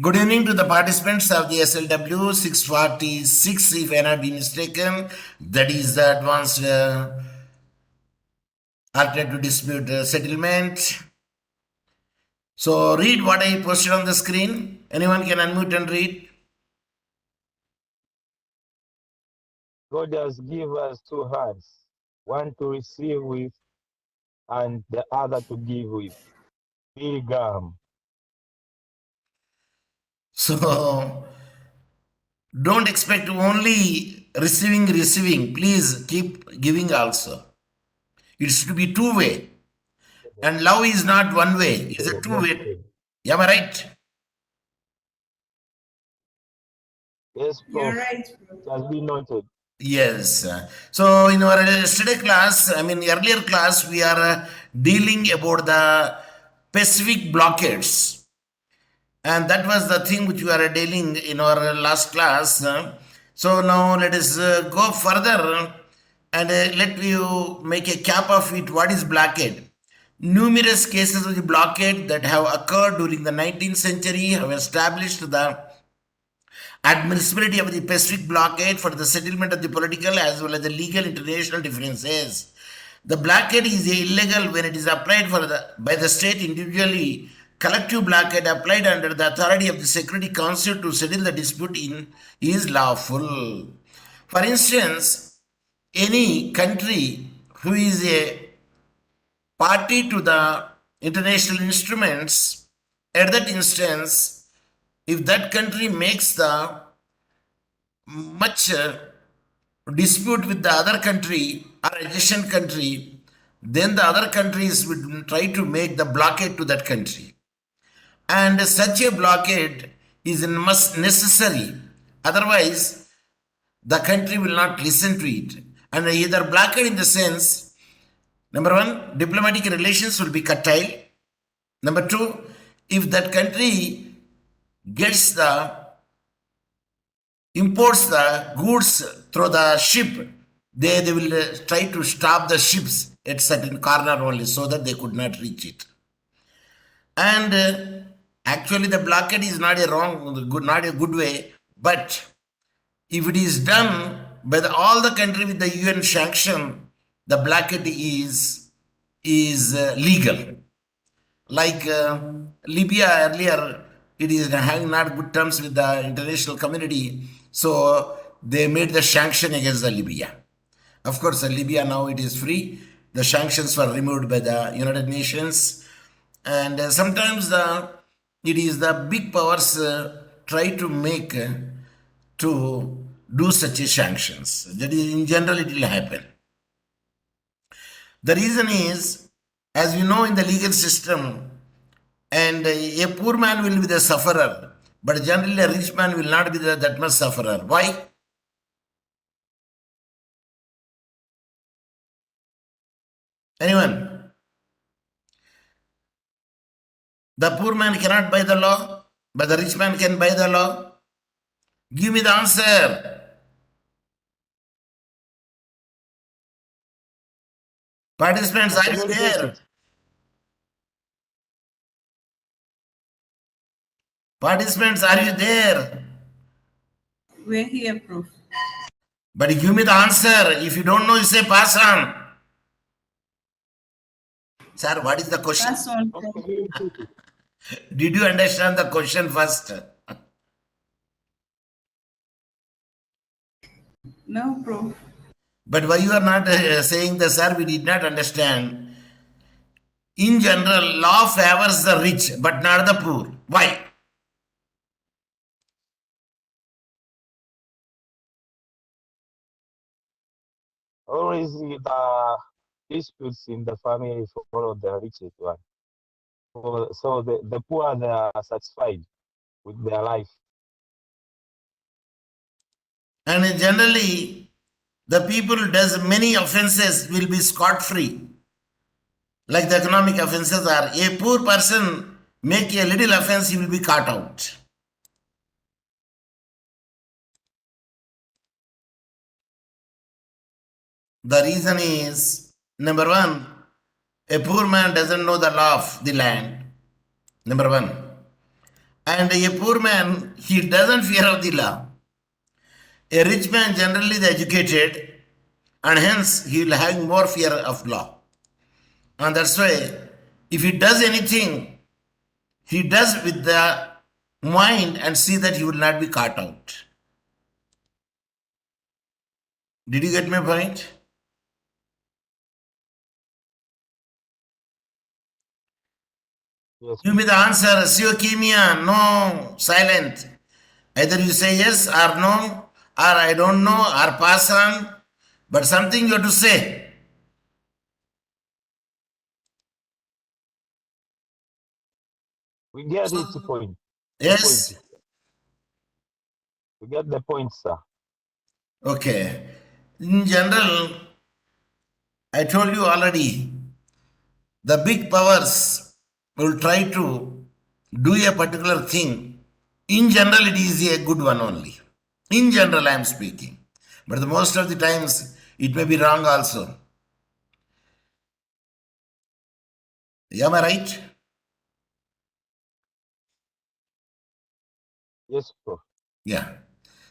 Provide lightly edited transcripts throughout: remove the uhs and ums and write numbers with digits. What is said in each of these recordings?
Good evening to the participants of the SLW646, if I have not been mistaken. That is the advanced alternative dispute settlement. So read what I posted on the screen. Anyone can unmute and read. God has given us two hands, one to receive with and the other to give with. Billy Graham. So don't expect only receiving. Please keep giving also. It's to be two-way. And love is not one way. It's a two-way. Am I right? Yes, Prof. You're right. It has been noted. Yes. So in our yesterday class, earlier class, we are dealing about the Pacific blockades. And that was the thing which we are dealing in our last class. So now let us go further and let you make a cap of it. What is blockade? Numerous cases of the blockade that have occurred during the 19th century have established the admissibility of the Pacific blockade for the settlement of the political as well as the legal international differences. The blockade is illegal when it is applied by the state individually. Collective blockade applied under the authority of the Security Council to settle the dispute is lawful. For instance, any country who is a party to the international instruments, at that instance, if that country makes the much dispute with the other country or adjacent country, then the other countries would try to make the blockade to that country. And such a blockade is must necessary. Otherwise, the country will not listen to it. And either blockade in the sense, number one, diplomatic relations will be curtailed. Number two, if that country imports the goods through the ship, they will try to stop the ships at certain corner only so that they could not reach it. And actually the blockade is not a good way, but if it is done by all the country with the UN sanction, the blockade is legal. Like Libya earlier, it is having not good terms with the international community, so they made the sanction against the Libya. Of course, Libya now it is free. The sanctions were removed by the United Nations, and sometimes it is the big powers try to make to do such a sanctions. That is, in general, it will happen. The reason is, as we know in the legal system, and a poor man will be the sufferer, but generally a rich man will not be that much sufferer. Why? Anyone? The poor man cannot buy the law, but the rich man can buy the law. Give me the answer. Participants, are you there? Participants, are you there? We're here, Prof. But give me the answer. If you don't know, you say pass on. Sir, what is the question? Pass on, Prof. Did you understand the question first? No, Prof. But why you are not saying the sir, we did not understand. In general, law favors the rich, but not the poor. Why? Always the disputes in the family follow the richest one. So the poor, they are satisfied with their life. And generally, the people who does many offenses will be scot-free. Like the economic offenses are. A poor person make a little offense, he will be caught out. The reason is, number one, a poor man doesn't know the law of the land. Number one. And a poor man, he doesn't fear of the law. A rich man, generally the educated, and hence he will have more fear of law. And that's why if he does anything, he does with the mind and see that he will not be caught out. Did you get my point? Yes, Give me the answer. Siokimia, no, silent. Either you say yes or no, or I don't know, or pass on, but something you have to say. we get it point. The Yes? point. We get the point, sir. Okay. In general, I told you already, the big powers will try to do a particular thing. In general, it is a good one only. In general, I am speaking. But the most of the times, it may be wrong also. Am I right? Yes, Prof. Yeah.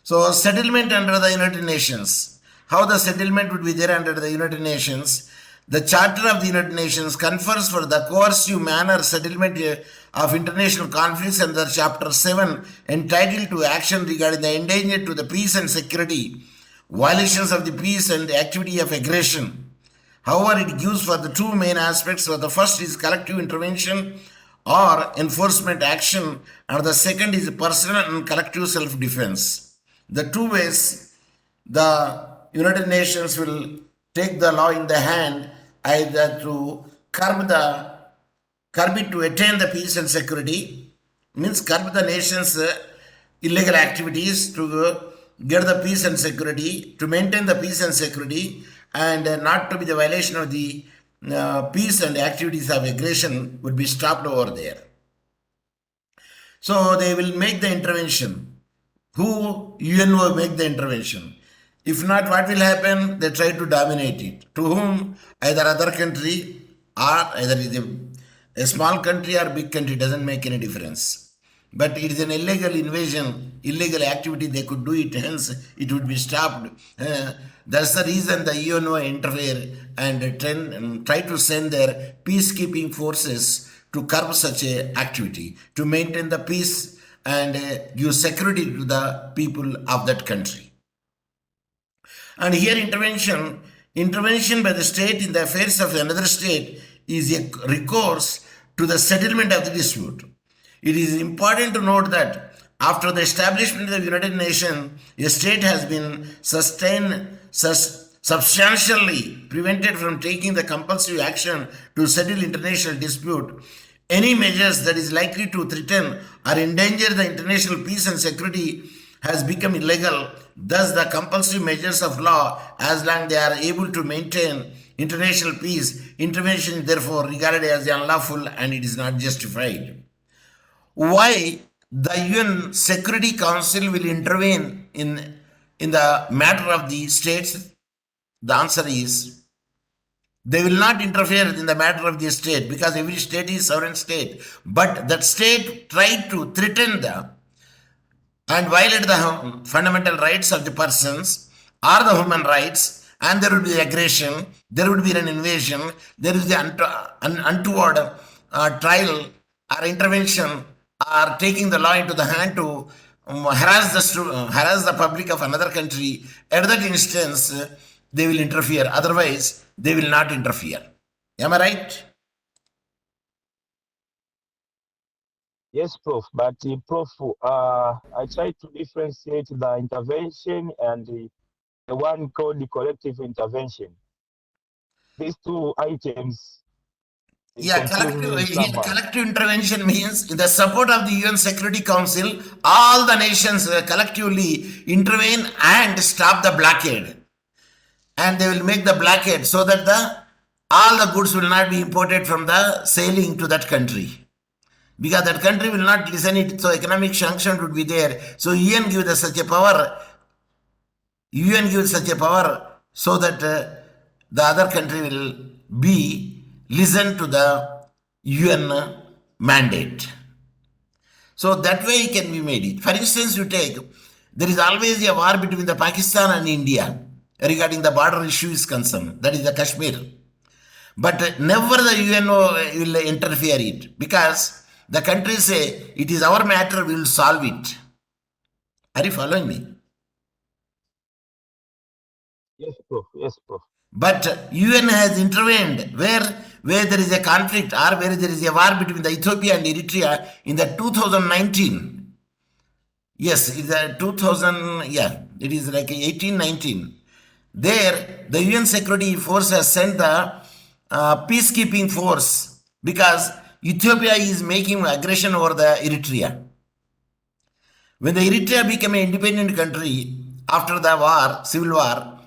So settlement under the United Nations. How the settlement would be there under the United Nations? The Charter of the United Nations confers for the coercive manner settlement of international conflicts under Chapter 7 entitled to action regarding the endanger to the peace and security, violations of the peace and the activity of aggression. However, it gives for the two main aspects. So the first is collective intervention or enforcement action, and the second is personal and collective self-defense. The two ways the United Nations will take the law in the hand, either to curb it to attain the peace and security, means curb the nation's illegal activities to get the peace and security, to maintain the peace and security, and not to be the violation of the peace and activities of aggression would be stopped over there. So they will make the intervention. Who? UN will make the intervention. If not, what will happen? They try to dominate it. To whom? Either other country or either a small country or big country, doesn't make any difference. But it is an illegal invasion, illegal activity, they could do it, hence it would be stopped. That's the reason the UNO interfere and try to send their peacekeeping forces to curb such a activity, to maintain the peace and give security to the people of that country. And here intervention by the state in the affairs of another state is a recourse to the settlement of the dispute. It is important to note that after the establishment of the United Nations, a state has been substantially prevented from taking the compulsory action to settle international dispute. Any measures that is likely to threaten or endanger the international peace and security has become illegal. Thus, the compulsory measures of law, as long as they are able to maintain international peace, intervention is therefore regarded as unlawful and it is not justified. Why the UN Security Council will intervene in the matter of the states? The answer is they will not interfere in the matter of the state because every state is sovereign state. But that state tried to threaten and violate the fundamental rights of the persons or the human rights, and there will be aggression, there will be an invasion, there is the untoward trial or intervention or taking the law into the hand to harass the public of another country. At that instance, they will interfere. Otherwise, they will not interfere. Am I right? Yes, Prof. But Prof, I try to differentiate the intervention and the one called the collective intervention. These two items. Yeah, collective intervention means the support of the UN Security Council, all the nations collectively intervene and stop the blockade. And they will make the blockade so that all the goods will not be imported from the sailing to that country. Because that country will not listen it, so economic sanction would be there. So UN gives such a power. UN gives such a power so that the other country will listen to the UN mandate. So that way it can be made it. For instance, you take, there is always a war between the Pakistan and India regarding the border issue is concerned. That is the Kashmir. But never the UNO will interfere it because the countries say it is our matter, we will solve it. Are you following me? Yes, Prof. Yes, Prof. But UN has intervened where there is a conflict or where there is a war between the Ethiopia and Eritrea in the 2019. Yes, it's a 2000, yeah, it is like 1819. There, the UN Security Force has sent the peacekeeping force because Ethiopia is making aggression over the Eritrea. When the Eritrea became an independent country after the war, civil war,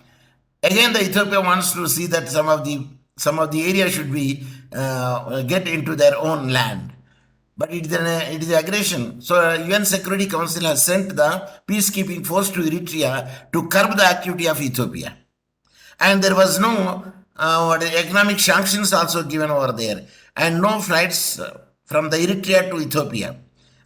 again the Ethiopia wants to see that some of the area should be get into their own land. But it is aggression. So UN Security Council has sent the peacekeeping force to Eritrea to curb the activity of Ethiopia. And there was no economic sanctions also given over there, and no flights from the Eritrea to Ethiopia,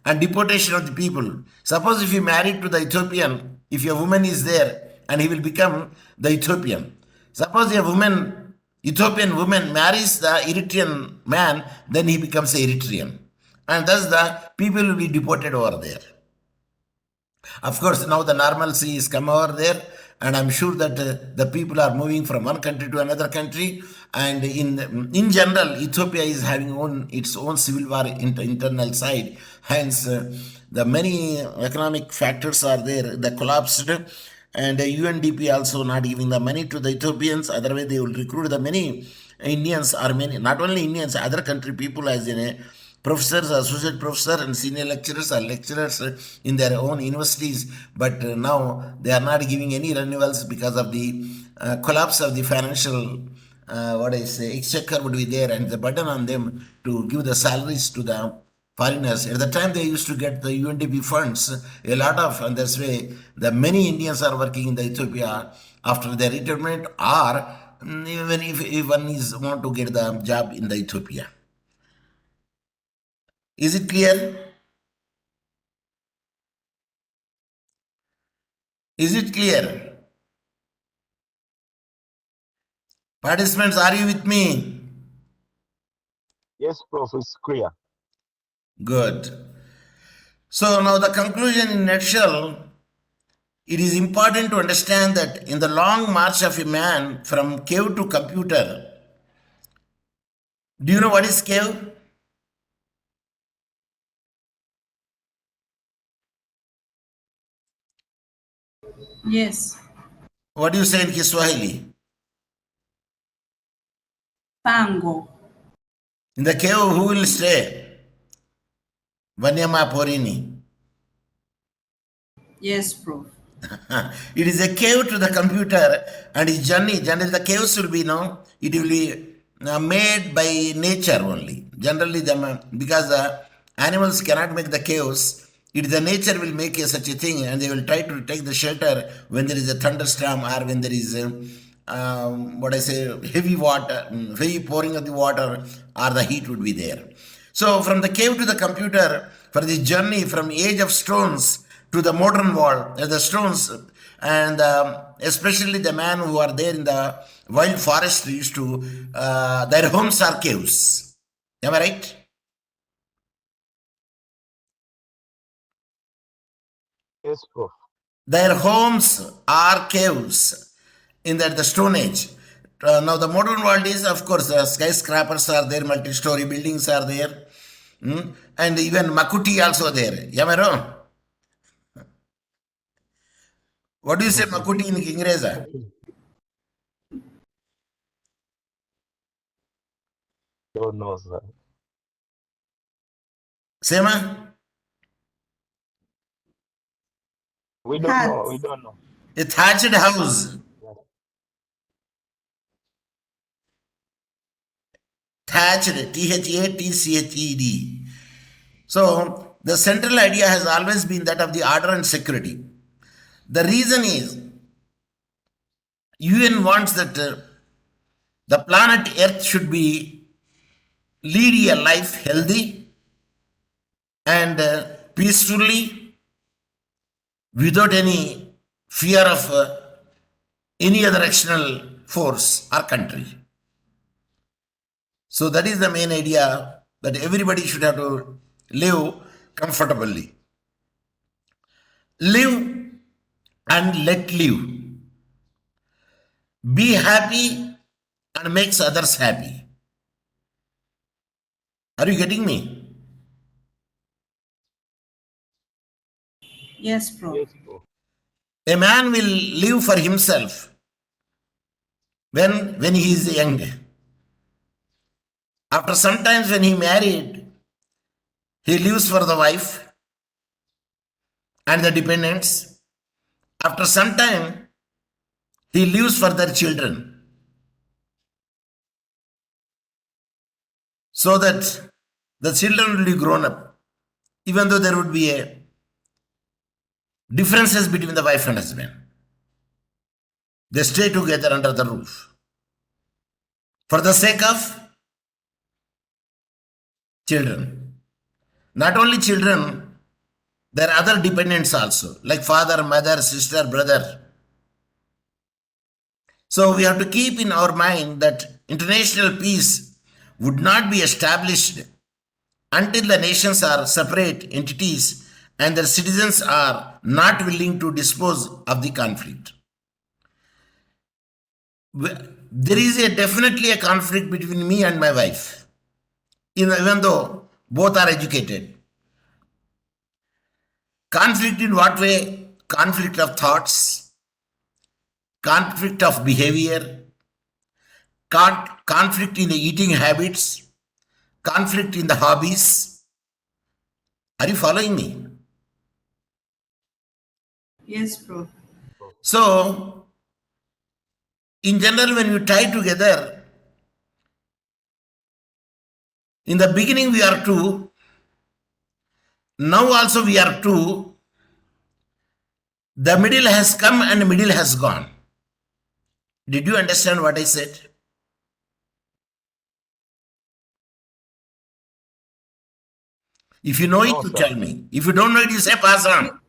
and deportation of the people. Suppose if you married to the Ethiopian, if your woman is there, and he will become the Ethiopian. Suppose a woman, Ethiopian woman marries the Eritrean man, then he becomes a Eritrean. And thus the people will be deported over there. Of course, now the normalcy is come over there, and I'm sure that the people are moving from one country to another country. And in general, Ethiopia is having its own civil war internal side. Hence, the many economic factors are there that collapsed, and UNDP also not giving the money to the Ethiopians. Otherwise, they will recruit the many Indians or many, not only Indians, other country people as in a professors, associate professor, and senior lecturers or lecturers in their own universities. But now they are not giving any renewals because of the collapse of the financial, exchequer would be there, and the burden on them to give the salaries to the foreigners. At the time they used to get the UNDP funds, a lot of, and that's way the many Indians are working in the Ethiopia after their retirement, or even if one is want to get the job in the Ethiopia. Is it clear? Is it clear? Participants, are you with me? Yes, Prof. It's clear. Good. So now the conclusion in nutshell, it is important to understand that in the long march of a man from cave to computer, do you know what is cave? Yes. What do you say in Kiswahili? Pango. In the cave, who will stay? Vanyama Porini. Yes, Prof. It is a cave to the computer, and its journey. Generally, the caves will be it will be made by nature only. Generally, because the animals cannot make the caves, it is the nature will make such a thing, and they will try to take the shelter when there is a thunderstorm or when there is heavy water, heavy pouring of the water, or the heat would be there. So from the cave to the computer, for the journey from age of stones to the modern world, the stones, and especially the man who are there in the wild forest used to, their homes are caves. Am I right? Yes, Prof. Their homes are caves in the Stone Age. Now the modern world is, of course, skyscrapers are there, multi-story buildings are there, and even Makuti also there. Am I wrong? What do you say, Makuti in Ingreza? Don't know, sir. Sema? We don't know. We don't know. A thatched house. Yes. Thatched, T-H-A-T-C-H-E-D. So the central idea has always been that of the order and security. The reason is UN wants that the planet Earth should be lead a life healthy and peacefully without any fear of any other external force or country. So that is the main idea, that everybody should have to live comfortably. Live and let live. Be happy and makes others happy. Are you getting me? Yes, Prof. Yes, Prof. A man will live for himself when he is young. After some time when he married, he lives for the wife and the dependents. After some time, he lives for their children. So that the children will be grown up, even though there would be a differences between the wife and husband. They stay together under the roof. For the sake of children. Not only children, there are other dependents also, like father, mother, sister, brother. So we have to keep in our mind that international peace would not be established until the nations are separate entities and their citizens are not willing to dispose of the conflict. There is definitely a conflict between me and my wife, even though both are educated. Conflict in what way? Conflict of thoughts, conflict of behavior, conflict in the eating habits, conflict in the hobbies. Are you following me? Yes, Prof. So, in general, when you tie together, in the beginning we are two, now also we are two, the middle has come and the middle has gone. Did you understand what I said? If you know it, No, you sir. tell me. If you don't know it, you say pass on.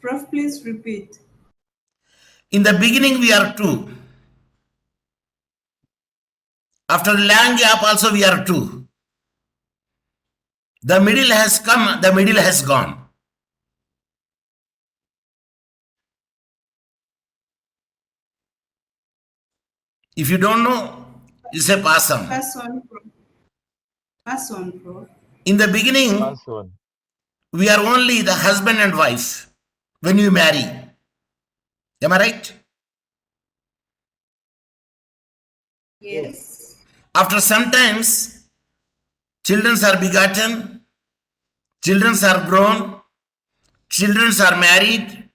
Prof, please repeat. In the beginning, we are two. After a long gap, also we are two. The middle has come, the middle has gone. If you don't know, you say pass on. Pass on, Prof. Pass on, Prof. In the beginning, Pass on. we are only the husband and wife when you marry. Am I right? Yes. After some times, children are begotten, children are grown, children are married,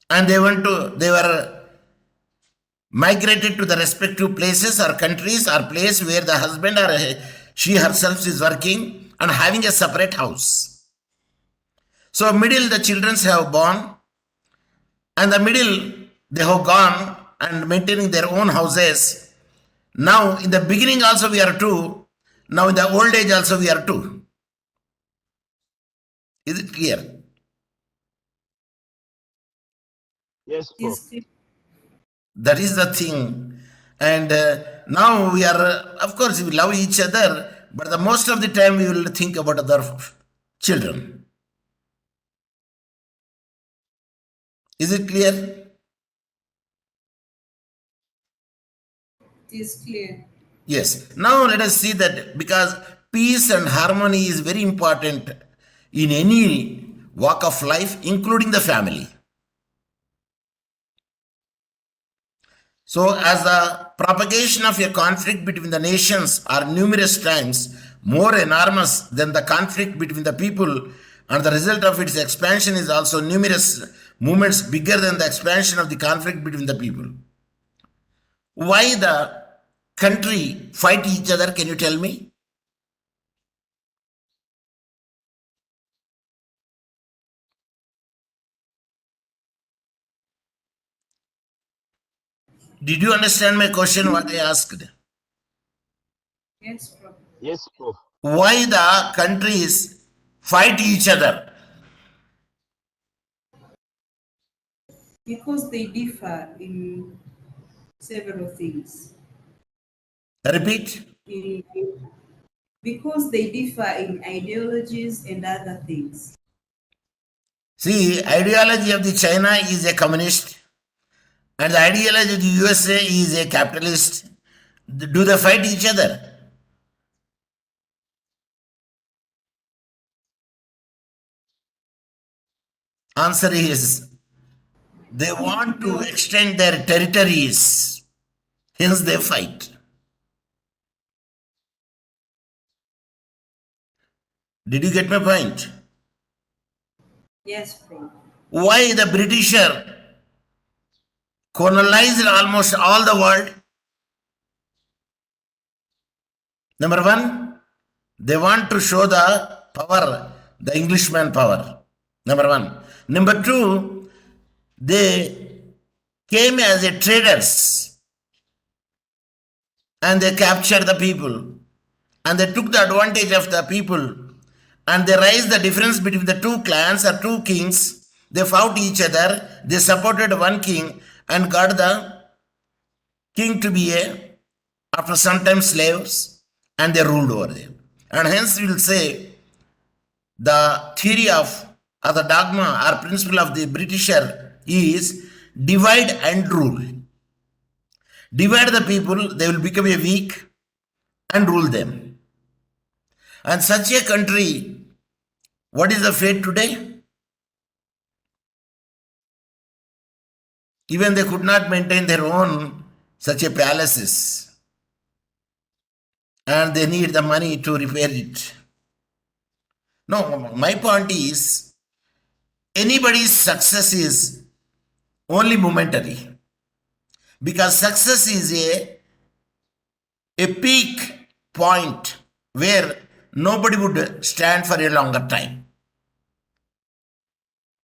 and they were migrated to the respective places or countries or place where the husband or she herself is working and having a separate house. So middle the children have born, and the middle they have gone and maintaining their own houses. Now in the beginning also we are two, now in the old age also we are two. Is it clear? Yes, Prof. That is the thing. And now we are, of course, we love each other, but the most of the time we will think about other children. Is it clear? It is clear. Yes. Now let us see that, because peace and harmony is very important in any walk of life, including the family. So, as the propagation of a conflict between the nations are numerous times more enormous than the conflict between the people, and the result of its expansion is also numerous movements bigger than the expansion of the conflict between the people. Why the country fight each other? Can you tell me? Did you understand my question, what I asked? Yes, Prof. Yes, Prof. Why the countries fight each other? Because they differ in several things. Repeat. In, because they differ in ideologies and other things. See, ideology of the China is a communist, and the ideology of the USA is a capitalist. Do they fight each other? Answer is they want to No. extend their territories, hence they fight. Did you get my point? Yes, Prof. Why the Britisher colonized almost all the world? Number one, they want to show the power, the Englishman power. Number one. Number two, they came as a traders and they captured the people and they took the advantage of the people and they raised the difference between the two clans or two kings. They fought each other. They supported one king and got the king to be after some time slaves, and they ruled over them. And hence we will say the theory of or the dogma or principle of the Britisher is divide and rule. Divide the people, they will become a weak and rule them. And such a country, what is the fate today? Even they could not maintain their own such a palaces, and they need the money to repair it. No, my point is anybody's success is only momentary, because success is a peak point where nobody would stand for a longer time,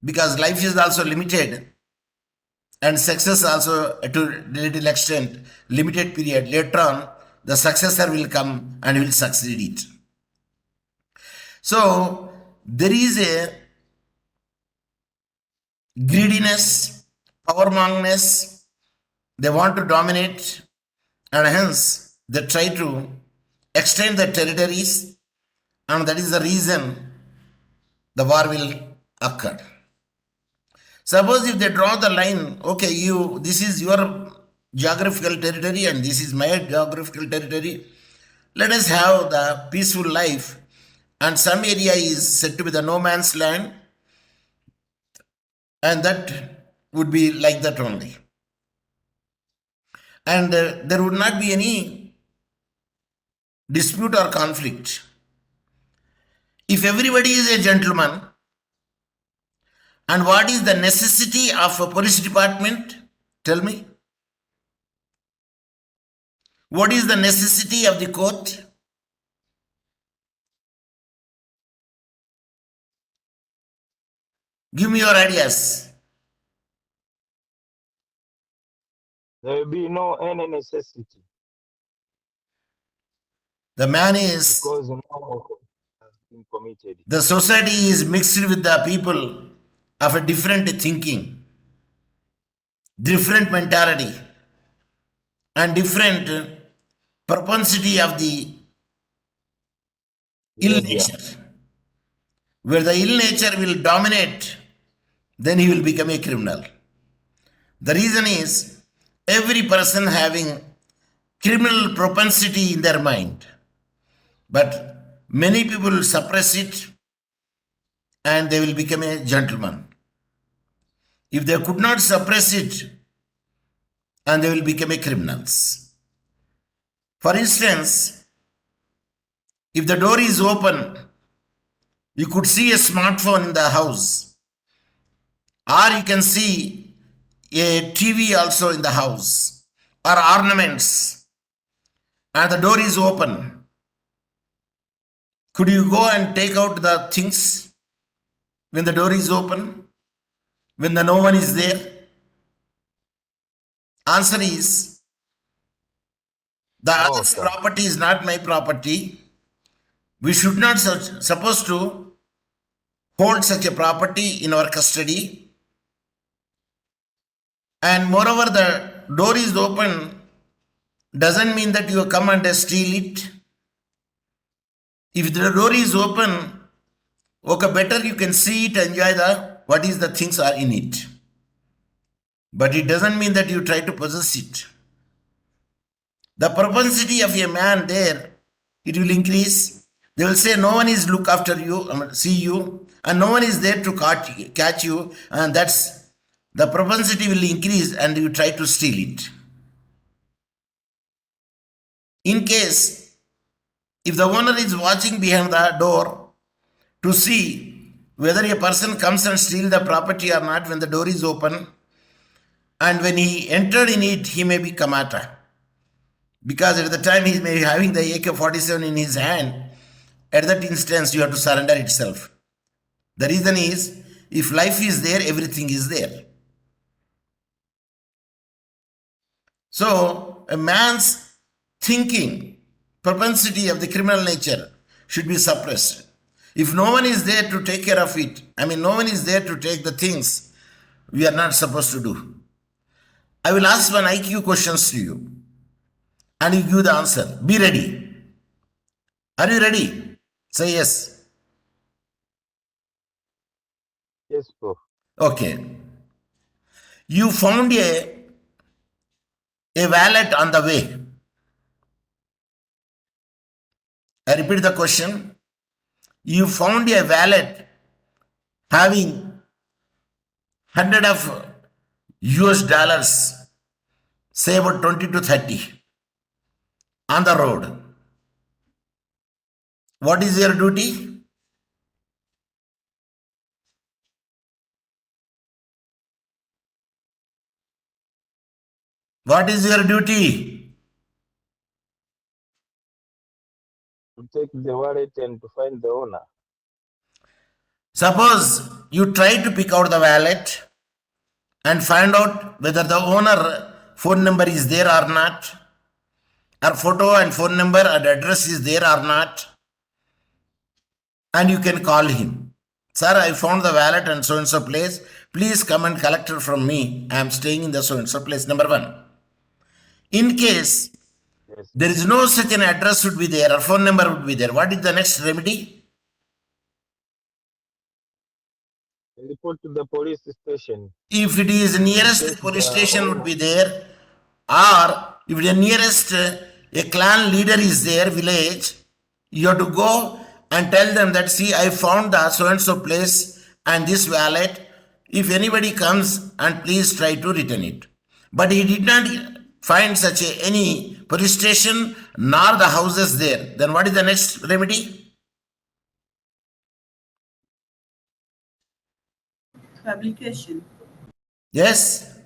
because life is also limited and success also to a little extent limited period. Later on the successor will come and will succeed it. So there is a greediness, power-mongness. They want to dominate, and hence they try to extend their territories, and that is the reason the war will occur. Suppose if they draw the line, okay, this is your geographical territory and this is my geographical territory. Let us have the peaceful life, and some area is said to be the no man's land, and that would be like that only. And there would not be any dispute or conflict. If everybody is a gentleman, and what is the necessity of a police department? Tell me. What is the necessity of the court? Give me your ideas. There will be no any necessity The man is, because no offense has been committed. the society is mixed with the people of a different thinking, different mentality, and different propensity of the ill nature. Where the ill nature will dominate, then he will become a criminal. The reason is every person having criminal propensity in their mind, but many people suppress it and they will become a gentleman. If they could not suppress it, and they will become a criminals. For instance, if the door is open, you could see a smartphone in the house, or you can see a TV also in the house, or ornaments, and the door is open. Could you go and take out the things when the door is open, when no one is there? Answer is, the other's property is not my property. We should not supposed to hold such a property in our custody, and moreover the door is open doesn't mean that you come and steal it. If the door is open, okay, better you can see it, enjoy the what is the things are in it. But it doesn't mean that you try to possess it. The propensity of a man there, it will increase. They will say no one is look after you, see you, and no one is there to catch you, and that's the propensity will increase and you try to steal it. In case, if the owner is watching behind the door to see whether a person comes and steal the property or not when the door is open, and when he entered in it, he may be kamata. Because at the time he may be having the AK-47 in his hand, at that instance you have to surrender itself. The reason is, if life is there, everything is there. So, a man's thinking, propensity of the criminal nature should be suppressed. If no one is there to take care of it, no one is there to take the things we are not supposed to do. I will ask one IQ questions to you, and you give the answer. Be ready. Are you ready? Say yes. Yes, Prof. Okay. You found a wallet on the way. I repeat the question. You found a wallet having 100 of US dollars, say about 20 to 30, on the road. What is your duty? What is your duty? To take the wallet and to find the owner. Suppose you try to pick out the wallet and find out whether the owner phone number is there or not, or photo and phone number and address is there or not, and you can call him. Sir, I found the wallet and so and so place. Please come and collect it from me. I am staying in the so and so place. Number one. In case there is no such an address would be there or phone number would be there, what is the next remedy? Report to the police station. If it is nearest police station would be there, or if the nearest a clan leader is there, village, you have to go and tell them that, see, I found the so and so place and this wallet. If anybody comes, and please try to return it. But he did not find such any police station nor the houses there. Then what is the next remedy? Publication. Yes.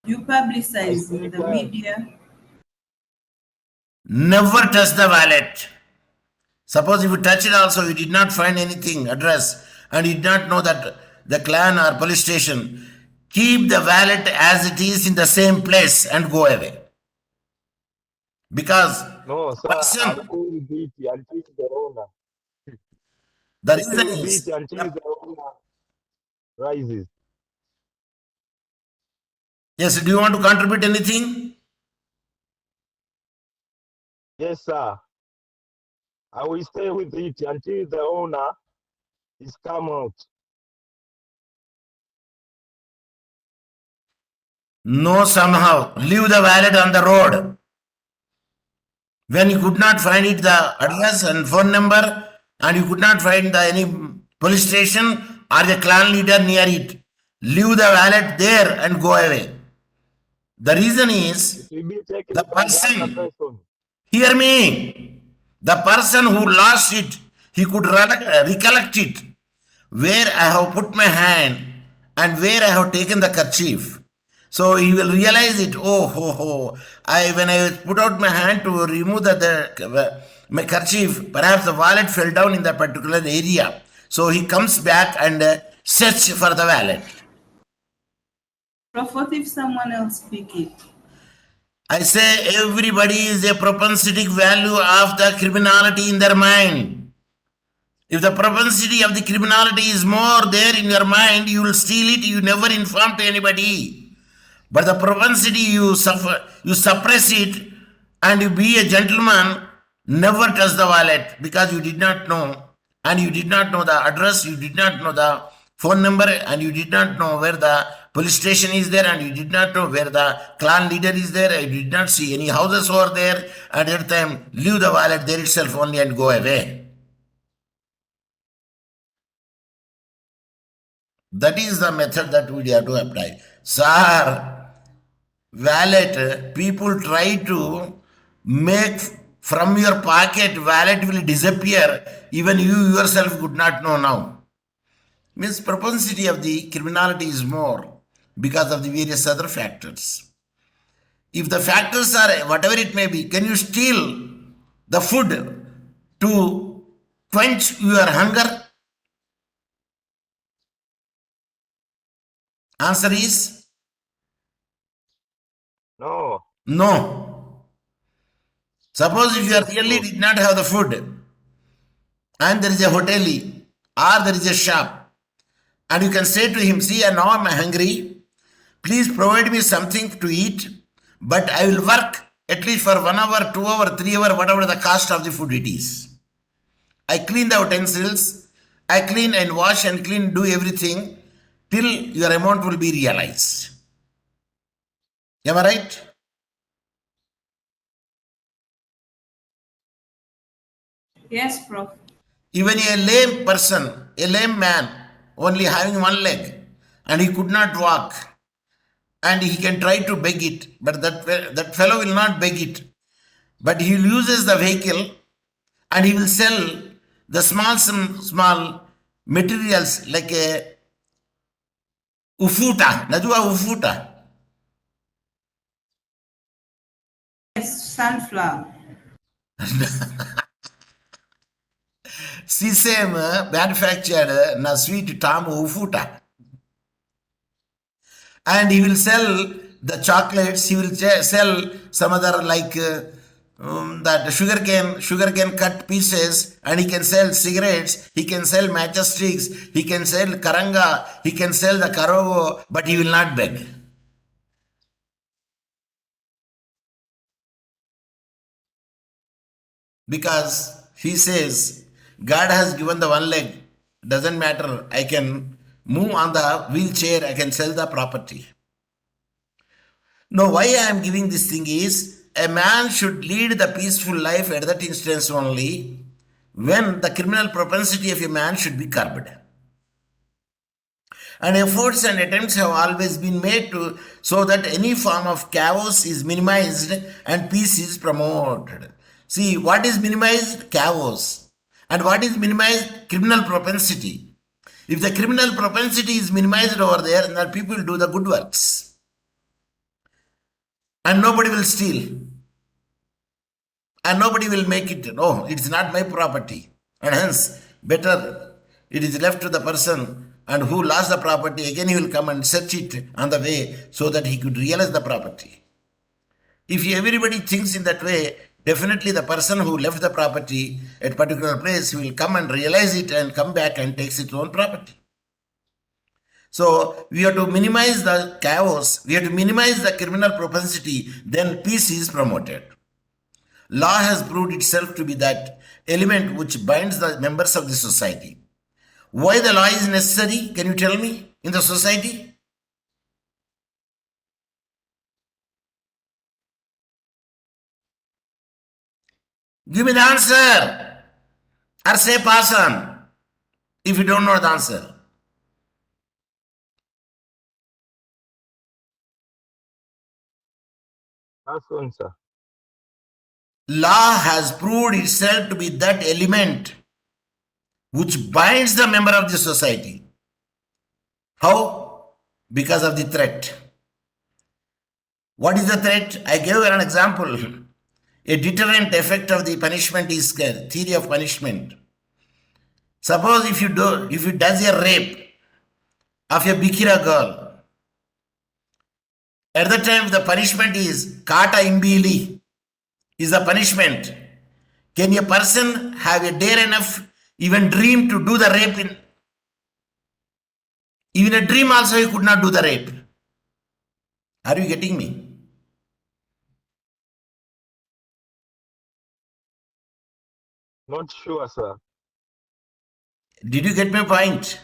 You publicize in the media. Never touch the wallet. Suppose if you touch it also, you did not find anything, address, and you did not know that the clan or police station, keep the wallet as it is in the same place and go away. Because no, sir, I will beat you until the owner. The reason is until the owner rises. Yes, do you want to contribute anything? Yes, sir. I will stay with it until the owner is come out. No, somehow. Leave the wallet on the road. When you could not find it, the address and phone number, and you could not find any police station or the clan leader near it, leave the wallet there and go away. The reason is the person, hear me, the person who lost it, he could recollect it, where I have put my hand and where I have taken the kerchief. So he will realize it. When I put out my hand to remove my kerchief, perhaps the wallet fell down in that particular area. So he comes back and search for the wallet. Prof, what if someone else pick it? I say everybody is a propensitic value of the criminality in their mind. If the propensity of the criminality is more there in your mind, you will steal it, you never inform to anybody. But the propensity you suppress it, and you be a gentleman, never touch the wallet because you did not know, and you did not know the address, you did not know the phone number, and you did not know where the police station is there, and you did not know where the clan leader is there, and you did not see any houses over there. At that time, leave the wallet there itself only and go away. That is the method that we have to apply. Sir, wallet, people try to make from your pocket, wallet will disappear. Even you yourself could not know now. Means propensity of the criminality is more because of the various other factors. If the factors are whatever it may be, can you steal the food to quench your hunger? Answer is No. no. Suppose if you really did not have the food and there is a hotel or there is a shop and you can say to him, see, now I'm hungry, please provide me something to eat, but I will work at least for 1 hour, 2 hour, 3 hour, whatever the cost of the food it is. I clean the utensils, I clean and wash and clean, do everything till your amount will be realized. Am I right? Yes, Prof. Even a lame person, a lame man, only having one leg, and he could not walk, and he can try to beg it, but that fellow will not beg it. But he uses the vehicle, and he will sell the small materials like a ufuta. Najua ufuta. Yes, sunflower. Sisem manufactured na sweet tamu ufuta. And he will sell the chocolates, he will sell some other like that sugarcane cut pieces, and he can sell cigarettes, he can sell matchsticks, he can sell karanga, he can sell the karogo, but he will not beg. Because he says, God has given the one leg, doesn't matter, I can move on the wheelchair, I can sell the property. No, why I am giving this thing is, a man should lead the peaceful life at that instance only when the criminal propensity of a man should be curbed. And efforts and attempts have always been made to so that any form of chaos is minimized and peace is promoted. See, what is minimized? Chaos. And what is minimized? Criminal propensity. If the criminal propensity is minimized over there, then people do the good works. And nobody will steal. And nobody will make it, no, it's not my property. And hence, better it is left to the person and who lost the property, again he will come and search it on the way so that he could realize the property. If everybody thinks in that way, definitely the person who left the property at a particular place will come and realize it and come back and takes its own property. So we have to minimize the chaos, we have to minimize the criminal propensity, then peace is promoted. Law has proved itself to be that element which binds the members of the society. Why the law is necessary? Can you tell me in the society? Give me the answer. Or say pass on if you don't know the answer. Pass on, sir. Law has proved itself to be that element which binds the member of the society. How? Because of the threat. What is the threat? I gave an example. A deterrent effect of the punishment is theory of punishment. Suppose if you does a rape of a bikira girl, at the time the punishment is kata imbili, is the punishment. Can a person have a dare enough even dream to do the rape in, even a dream also he could not do the rape. Are you getting me? Not sure, sir. Did you get my point?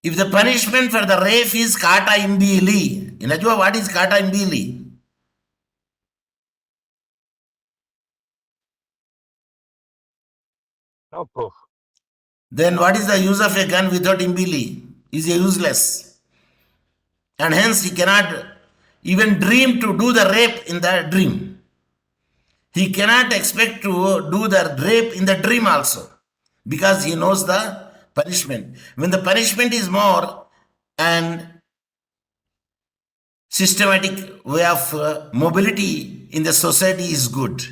If the punishment for the rape is kata imbili, inajua what is kata imbili? No, Prof. Then what is the use of a gun without imbili? Is useless. And hence he cannot even dream to do the rape in the dream. He cannot expect to do the rape in the dream also, because he knows the punishment. When the punishment is more and systematic way of mobility in the society is good.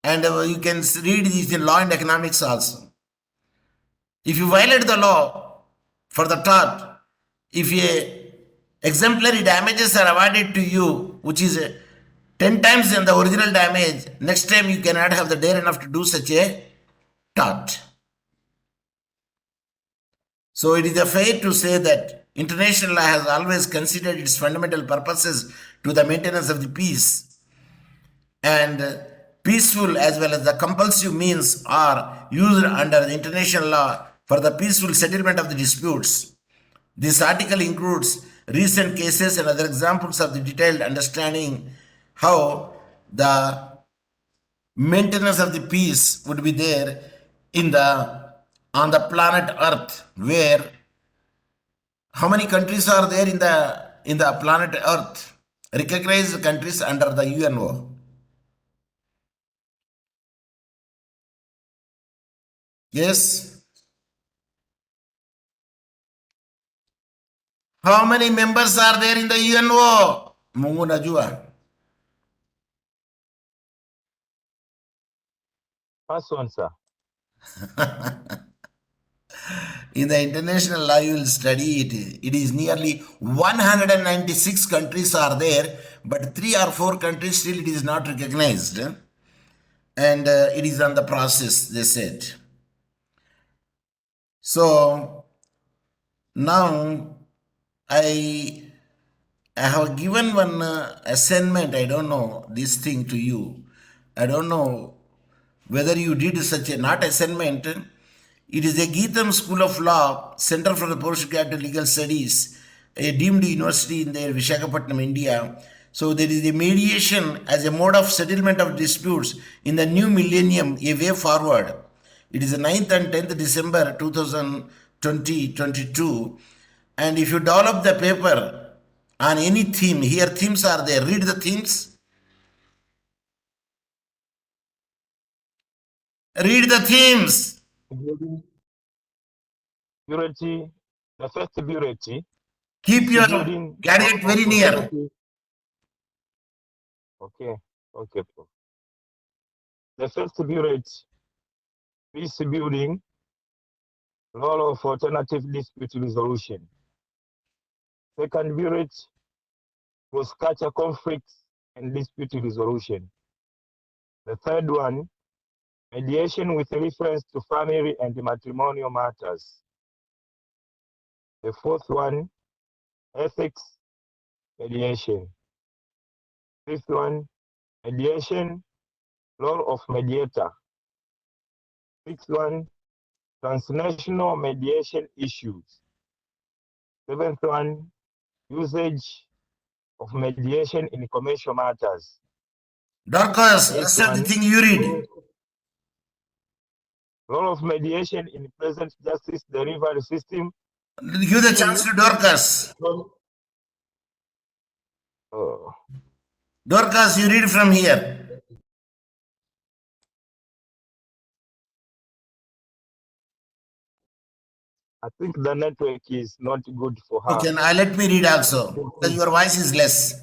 And you can read this in law and economics also. If you violate the law for the tort, if exemplary damages are awarded to you, which is 10 times than the original damage, next time you cannot have the dare enough to do such a tort. So it is a fair to say that international law has always considered its fundamental purposes to the maintenance of the peace, and peaceful as well as the compulsive means are used under the international law for the peaceful settlement of the disputes. This article includes recent cases and other examples of the detailed understanding how the maintenance of the peace would be there on the planet Earth, where how many countries are there in the planet Earth? Recognized countries under the UNO. Yes. How many members are there in the UNO? Mungu najua. First one, sir. In the international law, you will study it. It is nearly 196 countries are there, but 3 or 4 countries still it is not recognized. And it is on the process, they said. So now I have given one assignment. I don't know this thing to you. I don't know whether you did such a not assignment. It is a Geetham School of Law, Center for the Postgraduate Legal Studies, a deemed university in there, Visakhapatnam, India. So there is a mediation as a mode of settlement of disputes in the new millennium, a way forward. It is the 9th and 10th December 2022. And if you develop the paper on any theme, here themes are there. Read the themes. Read the themes. Purity, the first purity. Keep your gadget very near. Okay, okay. The first purity, peace building, role of alternative dispute resolution. Second purity, cross-culture conflicts and dispute resolution. The third one, mediation with reference to family and matrimonial matters. The fourth one, ethics, mediation. Fifth one, mediation, role of mediator. Sixth one, transnational mediation issues. Seventh one, usage of mediation in commercial matters. Dorcas, accept the thing you read. Role of mediation in present justice delivery system. Give the chance to Dorcas. Dorcas, you read from here. I think the network is not good for her. Okay, now let me read also, because your voice is less.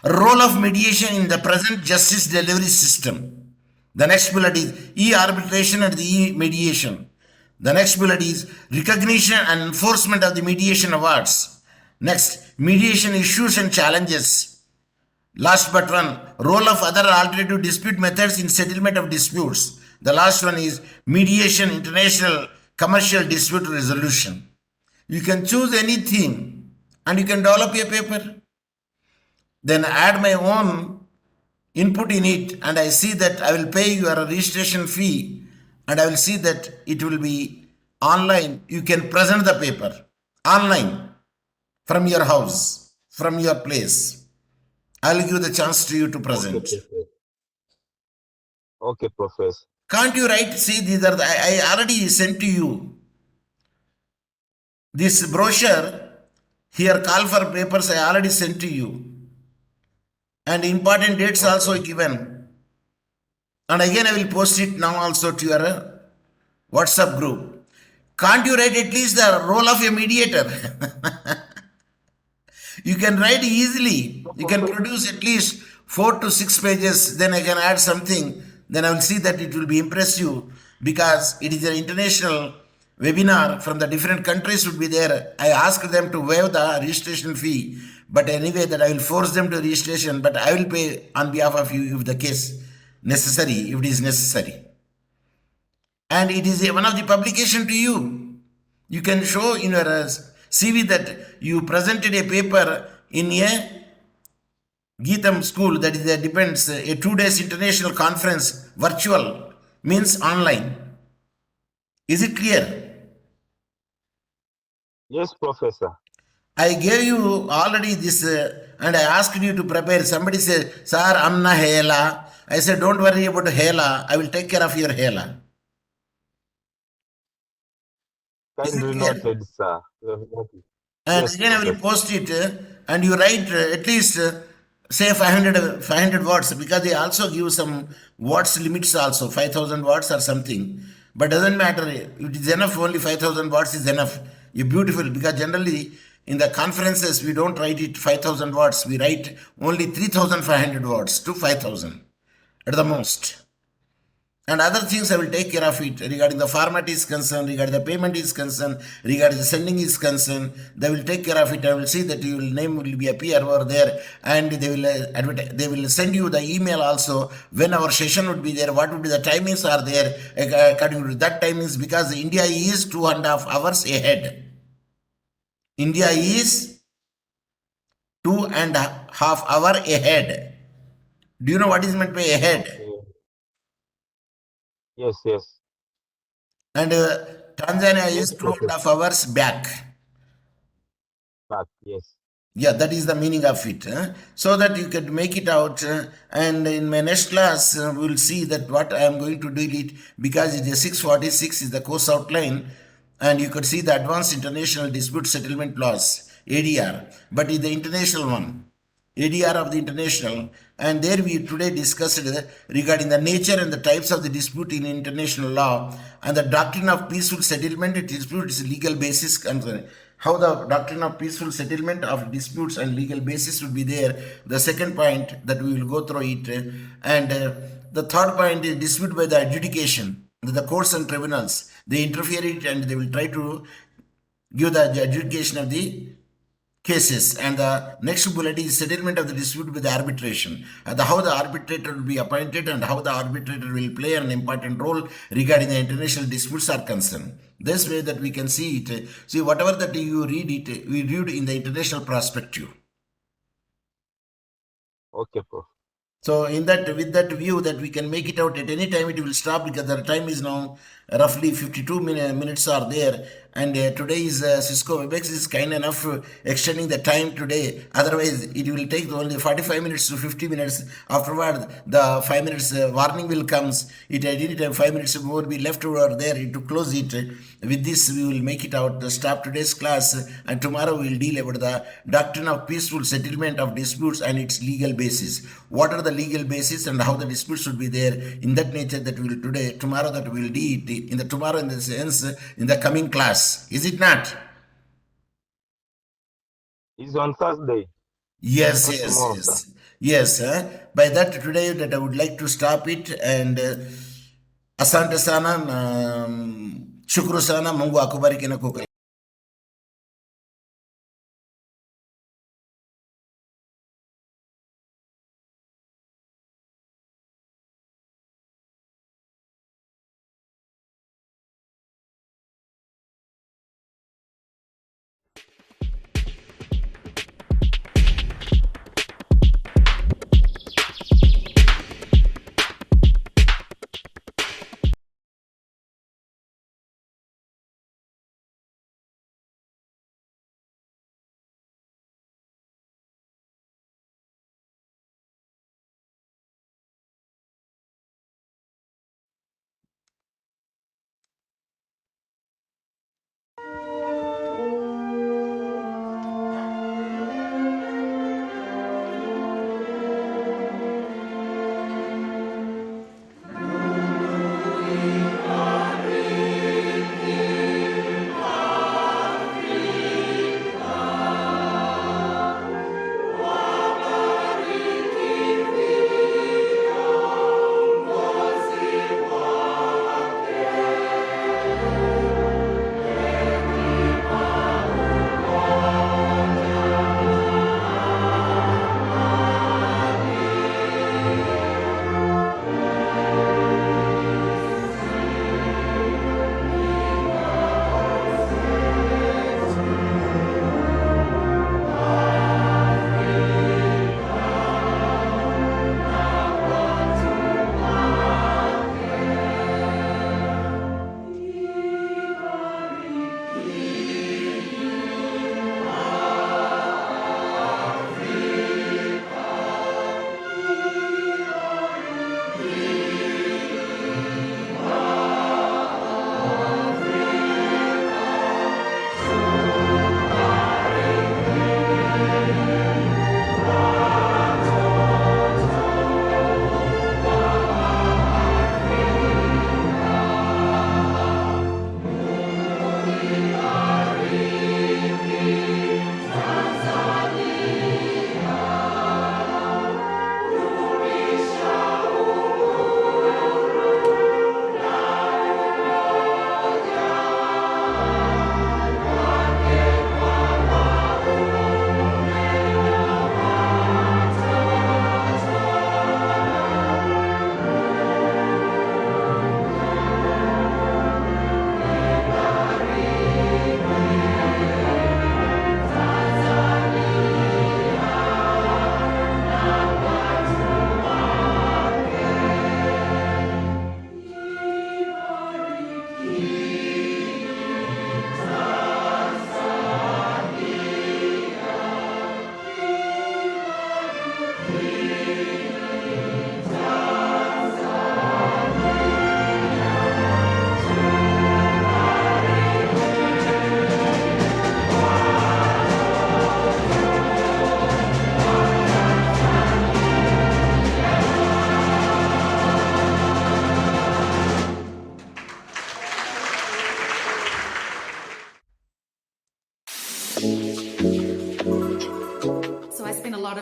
Role of mediation in the present justice delivery system. The next bullet is e-arbitration and the e-mediation. The next bullet is recognition and enforcement of the mediation awards. Next, mediation issues and challenges. Last but one, role of other alternative dispute methods in settlement of disputes. The last one is mediation, international commercial dispute resolution. You can choose anything and you can develop a paper. Then add my own input in it and I see that I will pay your registration fee and I will see that it will be online. You can present the paper online from your house, from your place. I will give the chance to you to present. Okay, Professor. Can't you write? See, these are I already sent to you this brochure. Here, call for papers. I already sent to you, and important dates also given. And again, I will post it now also to your WhatsApp group. Can't you write at least the role of a mediator? You can write easily. You can produce at least 4 to 6 pages. Then I can add something. Then I will see that it will be impressive because it is an international webinar from the different countries would be there. I asked them to waive the registration fee. But anyway, that I will force them to registration. But I will pay on behalf of you if the case necessary, if it is necessary. And it is one of the publication to you. You can show in your CV that you presented a paper in a Geetam school, that is depends, a 2 days international conference, virtual, means online. Is it clear? Yes, Professor. I gave you already this and I asked you to prepare. Somebody said, Sir, Amna Hela. I said, don't worry about Hela. I will take care of your Hela. Kindly noted, sir. And Yes, again, I will post it and you write at least say 500 words because they also give some words limits also, 5,000 words or something. But doesn't matter. It is enough, only 5,000 words is enough. You're beautiful because generally in the conferences we don't write it 5,000 words. We write only 3,500 words to 5,000 at the most. And other things I will take care of it regarding the format is concerned, regarding the payment is concerned, regarding the sending is concerned. They will take care of it. I will see that your name will be appear over there, and they will they will send you the email also when our session would be there. What would be the timings are there according to that timings, because India is 2.5 hours ahead. India is 2.5 hours ahead. Do you know what is meant by ahead? Yes, yes. And Tanzania is 2.5 hours back. Back, yes. Yeah, that is the meaning of it. So that you can make it out. And in my next class, we will see that what I am going to do it, because it is 646 is the course outline. And you could see the Advanced International Dispute Settlement Laws, ADR. But it's the international one. ADR of the international, and there we today discussed regarding the nature and the types of the dispute in international law and the doctrine of peaceful settlement disputes legal basis concerned. How the doctrine of peaceful settlement of disputes and legal basis would be there. The second point that we will go through it, and the third point is dispute by the adjudication. The courts and tribunals, they interfere it and they will try to give the adjudication of the cases. And the next bullet is settlement of the dispute with the arbitration, and how the arbitrator will be appointed and how the arbitrator will play an important role regarding the international disputes are concerned. This way that we can see it. See, whatever that you read it, we read in the international perspective. Okay, Prof. So in that, with that view that we can make it out at any time, it will stop because the time is now roughly 52 minutes are there. And today is Cisco WebEx is kind enough extending the time today. Otherwise, it will take only 45 minutes to 50 minutes. Afterward, the 5 minutes warning will comes. It at any time 5 minutes more be left over there to close it. With this, we will make it out. Stop today's class, and tomorrow we will deal about the doctrine of peaceful settlement of disputes and its legal basis. What are the legal basis and how the disputes should be there? In that nature that we will today, tomorrow that we will do it. In the tomorrow, in the sense, in the coming class. Is it not? It's on Thursday. Yes, Not yes, tomorrow, yes. sir. Yes, by that today that I would like to stop it, and asante sana, shukru sana, Mungu akubariki na kukulinda.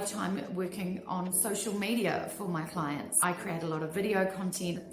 time working on social media for my clients. I create a lot of video content